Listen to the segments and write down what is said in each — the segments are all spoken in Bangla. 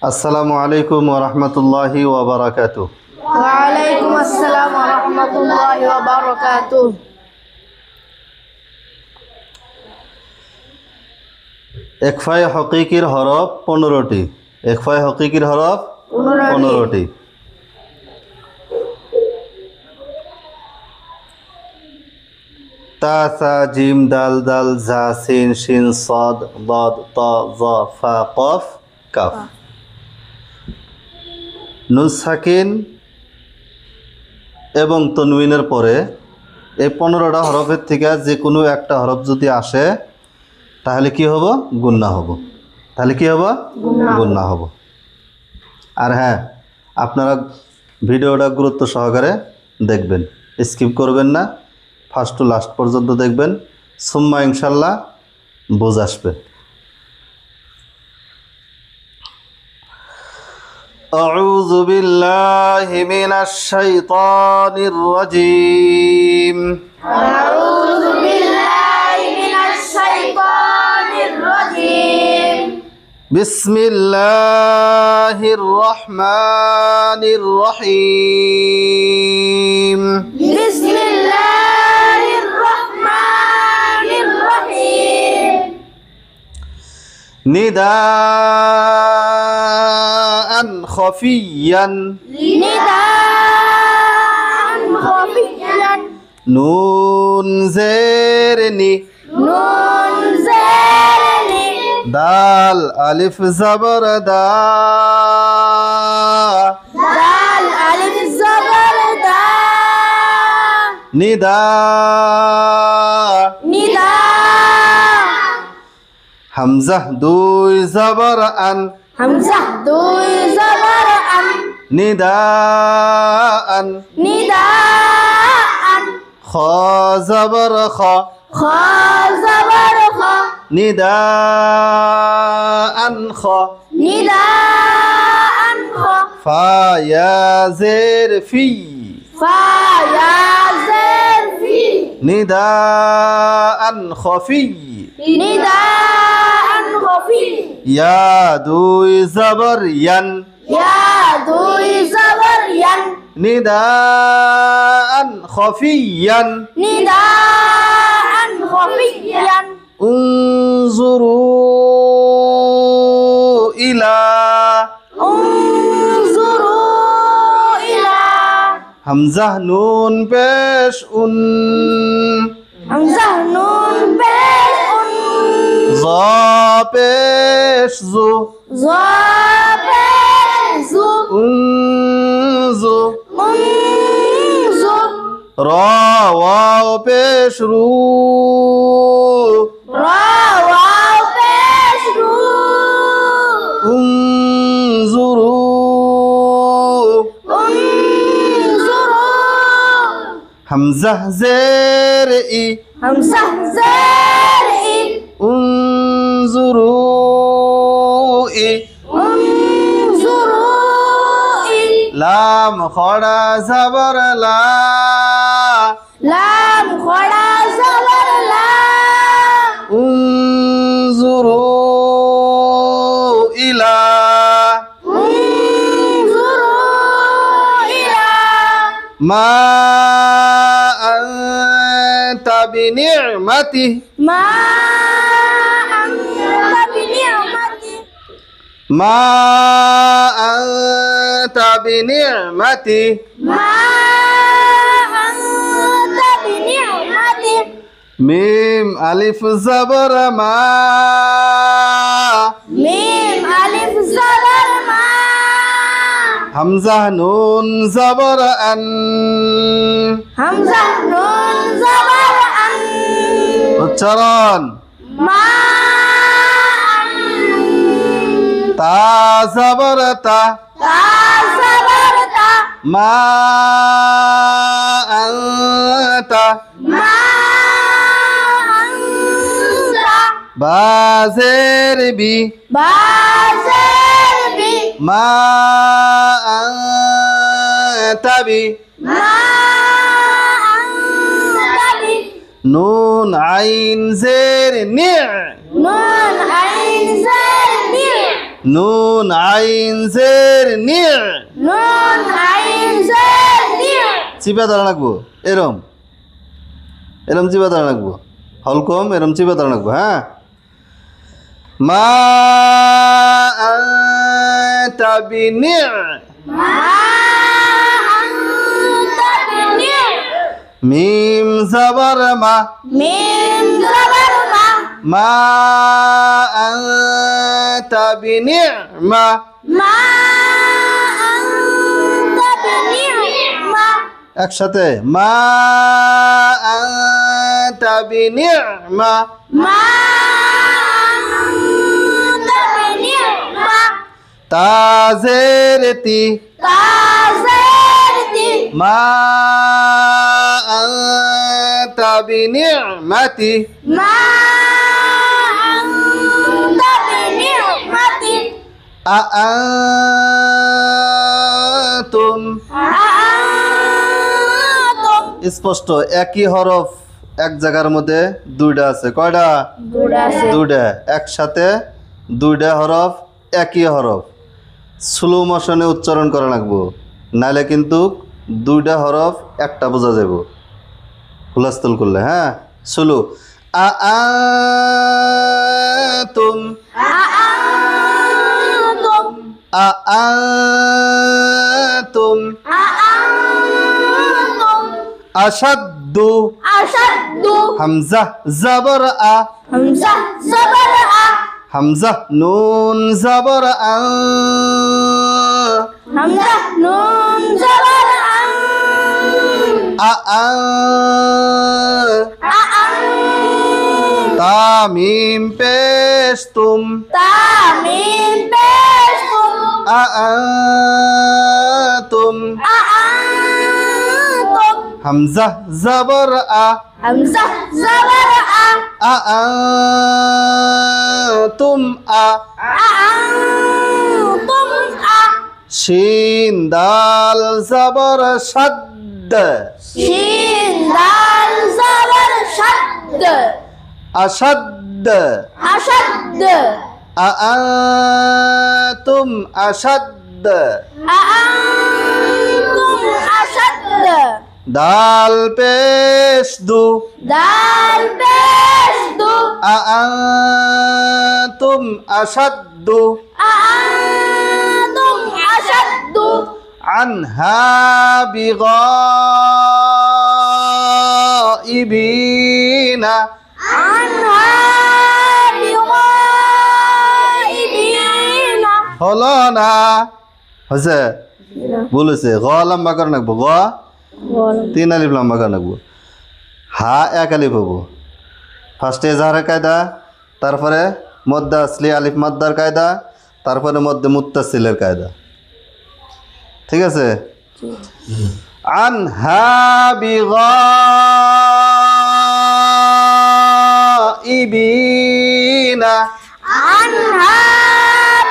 আসসালামু আলাইকুম ওয়া রাহমাতুল্লাহি ওয়া বারাকাতুহু। ওয়ালাইকুম আসসালাম ওয়া রাহমাতুল্লাহি ওয়া বারাকাতুহু। ইকফায়ে হকিকির হরফ 15টি। ইকফায়ে হকিকির হরফ 15টি। তা সা জিম দাল দাল জা সিন শিন সাদ দাদ তা যা ফা কফ কাফ। নুন সাকিন এবং তনউইনের পরে এই 15টা হরফের থেকে যে কোনো একটা হরফ যদি আসে তাহলে কি হব? গুন্না হব। তাহলে কি হব? গুন্না হব। আর হ্যাঁ, আপনারা ভিডিওটা গুরুত্ব সহকারে দেখবেন, স্কিপ করবেন না, ফার্স্ট টু লাস্ট পর্যন্ত দেখবেন, সুম্মা ইনশাল্লাহ বুঝ আসবে। أعوذ بالله من الشيطان الرجيم. أعوذ بالله من الشيطان الرجيم. بسم الله الرحمن الرحيم. بسم الله الرحمن الرحيم. نداء خفيا نداء خفيا نون زيرني نون زيرني دال ألف زبر دا دال ألف زبر دا نداء نداء حمزة دوي زبر أن همزة دوي زبر أن نداء نداء خا زبر خا خا زبر خا نداء خا نداء خا فا يا زير في فا يا زير في نداء خفي نداء خفي يا دوي زبر ين يا دوي زبر ين نداء خفيا نداء خفيا انظروا إلى انظروا إلى همزة نون بيش همزة نون بيش ظا بيش زو زا بيش زو انزو منزو را واو بيش رو را واو بيش رو انظروا انظروا همزة زير إي همزة زرعي انظروا إي انظروا إلى لام خڑا زبر لا لام خڑا زبر لا انظروا إلى انظروا إلى ما أنت بنعمته ما أنت بنعمتي ما أنت بنعمته ما أنت بنعمتي ميم ألف زبر ما ميم ألف زبر ما همزة نون زبر أن همزة نون زبر أن উচ্চারণ ما তা زبر তা تا زبر تا ما أنت ما أنت با زير بي بازر بي ما أنت بي ما أنت بي نون عين زير نع نون عين زر نع নুন আইন জের নি নুন আইন জের নি চিপা ধরা রাখবো এরম এরম চিপা ধরা রাখবো হলকম এরম চিপা ধরা রাখবো হ্যাঁ মা আনতা বিনি মা আনতা বিনি মিম জবর মা মিম জবর মা মা আনতা বিনি মা মা আনতা বিনি মা একসাথে মা আনতা বিনি মা মা আনতা বিনি মা তাজের তি তাজেরতি মা আনতা বিনি'মাতি মা আনতা বিনি'মাতি আআনতুম আআনতুম স্পষ্ট একই হরফ এক জায়গার মধ্যে দুইটা আছে কয়টা দুটা আছে দুইটা একসাথে দুইটা হরফ একই হরফ স্লো মোশনে উচ্চারণ করা লাগবো নালে কিন্তু দুইটা হরফ একটা বোঝা যাব হুলাস্থল করলে হ্যাঁ স্লো আআনতুম আআনতুম আআনতুম আআনতুম আশাদ্দু আশাদ্দু হামজা জবর আ হামজা জবর আ হামজা নুন জবর আ হামজা নুন জবর আ আ আআন তামিম পেশ তুম তামিম পেশতুম আআনতুম আআনতুম হামজা জবর আ হামজা জবর আ আআনতুম আ আআনতুম আ শিন দাল জবর শাদ্দ শিন দাল জবর শাদ্দ আশাদ্দ আশাদ্দ আআনতুম আশাদ্দ আআনতুম আশাদ্দ দাল পেশ দু দাল পেশতু আআনতুম আশাদ্দু আআনতুম আশাদ্দু عنها بغائبين আনহা বিগাইবিনা হলো না হয়েছে বলেছে গ লম্বা করে রাখবো গ তিন আলিফ লম্বা করে রাখবো হা এক আলিফ হবো ফার্স্টে এজাহারের কায়দা তারপরে মধ্যে আসলি আলিফ মাদ্দার কায়দা তারপরে মধ্যে মুত্তাসিলের কায়দা ঠিক আছে আনহা বিগাইবিনা আনহা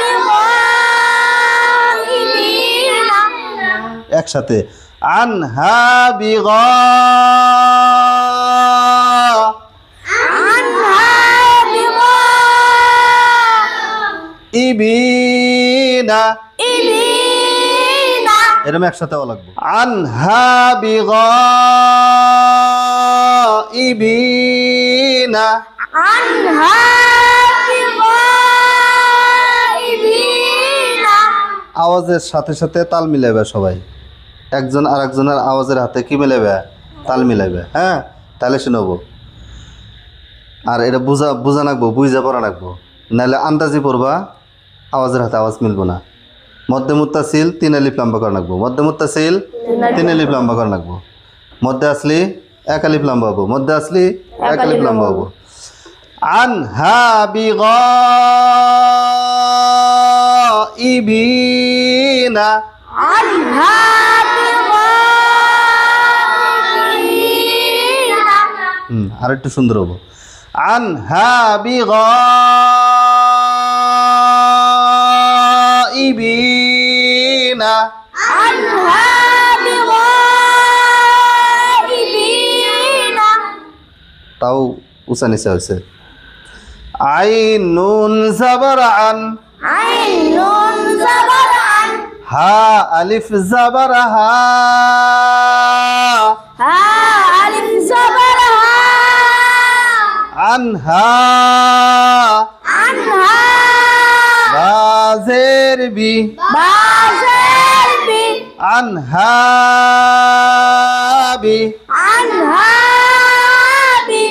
বিগাইবিনা একসাথে আনহা আনহা বিগাইবিনা বিগাইবিনা এরকম একসাথে লাগবে আনহা বিগাইবিনা আনহা বিগাইবিনা আওয়াজের সাথে সাথে তাল মিলাবে সবাই একজন আর একজনের আওয়াজের হাতে কি মিলাবে তাল মিলাবে হ্যাঁ তাহলে শুনবো আর এটা বুঝা রাখবো বুঝা পড়া রাখবো নাহলে আন্দাজি পড়বা আওয়াজের হাতে আওয়াজ মিলবো না মধ্যে মুত্তাসিল তিন আলিফ লম্বা করে রাখবো মধ্যে মুত্তাসিল তিন আলিফ লম্বা করে রাখবো মধ্যে আসলি এক আলিফ লম্বা হবো মধ্যে আসলি এক আলিফ লম্বা হবো আনহা বিগাইবিনা আনহা বিগাইবিনা আর একটু সুন্দর হবো আনহা বিগাইবিনা আনহা বিগাইবিনা তাও উঁচা নিচা হয়েছে আইন নুন জবর আন আইন নুন জবর আন হা আলিফ জবর হা হা আলিফ জবর হা আনহা আনহা বা জের বি বা জের বি আনহা বি আনহা বি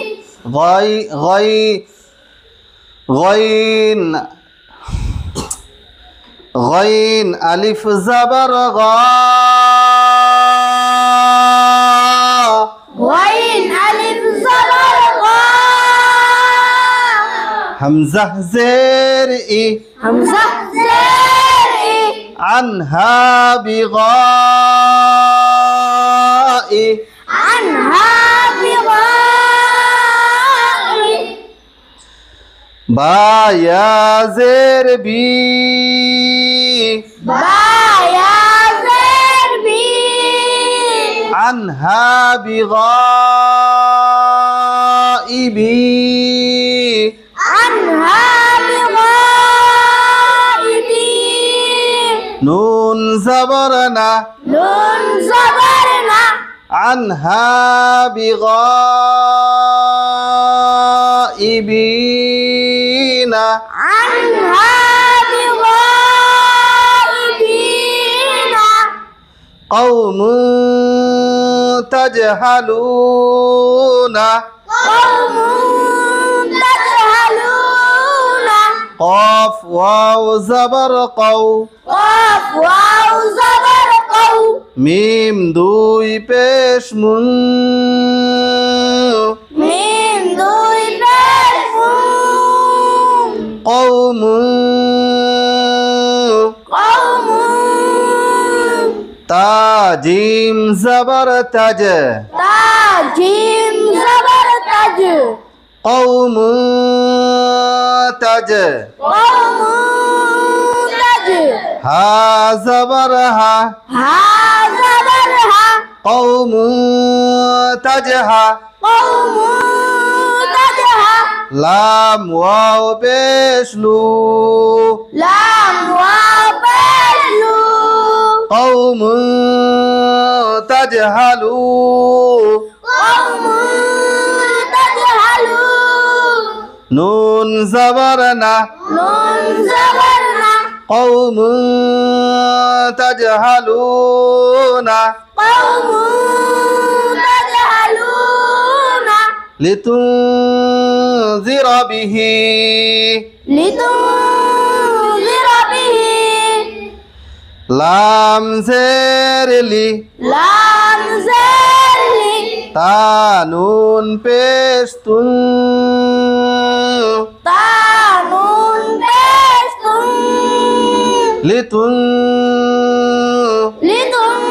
غين غين ألف زبر غا غين ألف زبر غا همزة زير إي همزة زير إي عنها بغاء عنها بغاء با يا زير بي با يا زير بي عنها بغائبي عنها بغائبي نون زبرنا نون زبرنا عنها بغائبين عنها بغائبين قوم تجهلون قوم تجهلون قاف واو زبر قو قاف واو زبر قو মিম দুই পেশ মুন من দুই পেশ মুন قوم قوم তা জিম জবর তাজ تا جيم زبر تج قوم تج قوم تج হা জবর হা ها زبر ها قوم تجহা قوم تجها লাম ওয়াও পেশ লু لام واو পেশ লু قوم تجهلون قوم تجهلون নুন জবরনা نون زبرنا قوم تجهلون قوم تجهلون لتنذر به لتنذر به লাম জের লি لام زر لي তা নুন পেশ তুন تا نون পেশ তুন লিতুন لتن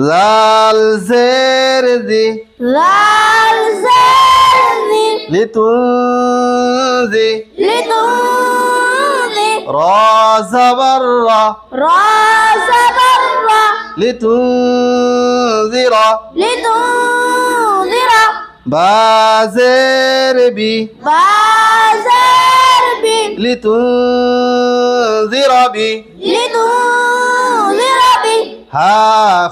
লাল জের দি لال زر لي লিতুনজি لتنذر রা জবর রা را زبر را লিতুনজির لتنذر বা জের বি با زر بي লিতুনজির বি لتنذر بي হা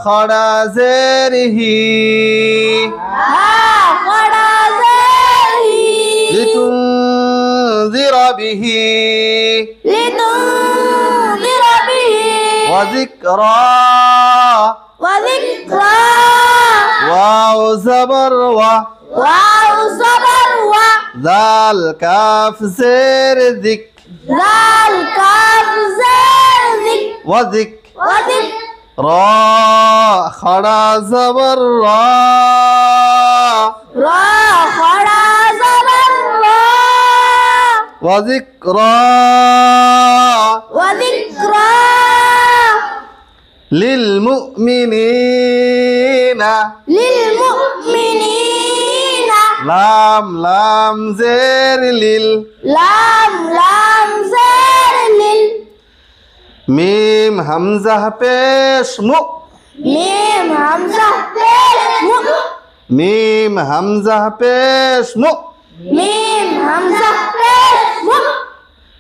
খড়া জের হি ها خڑا زر هي লিতুনজির বিহি لتنذر به وذكرى وذكرى واو زبر وا واو زبر و ذال كاف زير ذك ذا الكاف زر ذك وذك وذك را خڑا زبر را را خڑا زبر را وذكرى وذكرى للمؤمنين للمؤمنين لام لام زير لل لام لام زر لل ميم همزة پیش مو ميم همزة پیش مو ميم همزة پیش مو ميم همزة پیش مو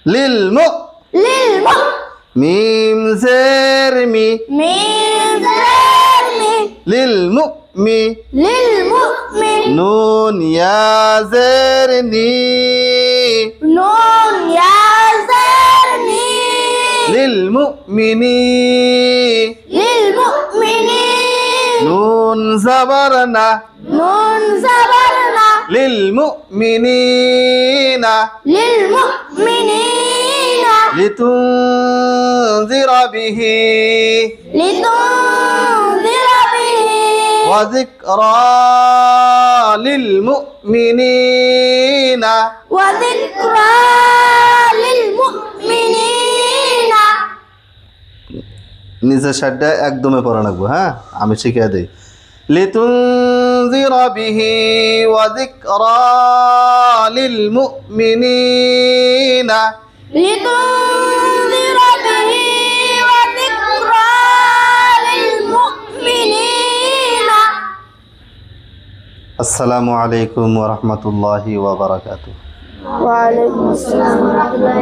লিল মু للم মিম জের মি ميم زر مي লিল মু মি للمؤمن নুন ইয়া জের নি نون يا زر ني লিল মুমিনি للمؤمنين নুন জবর না نون زبرنا লিল মুমিনিনা للمؤمنين লিতুনজিরা বিহি لتنذر به ওয়া যিকরা লিল মুমিনিনা وذكرى للمؤمنين নিচের সাইডটা একদমে পড়া লাগবে, হ্যাঁ আমি শিখিয়ে দিই। লিতুনজিরা বিহি ওয়া যিকরা লিল মুমিনিনা। لتنذر به وذكرى للمؤمنين আসসালামু আলাইকুম ওয়া রাহমাতুল্লাহি ওয়া বারাকাতুহু। وعليكم السلام ورحمة الله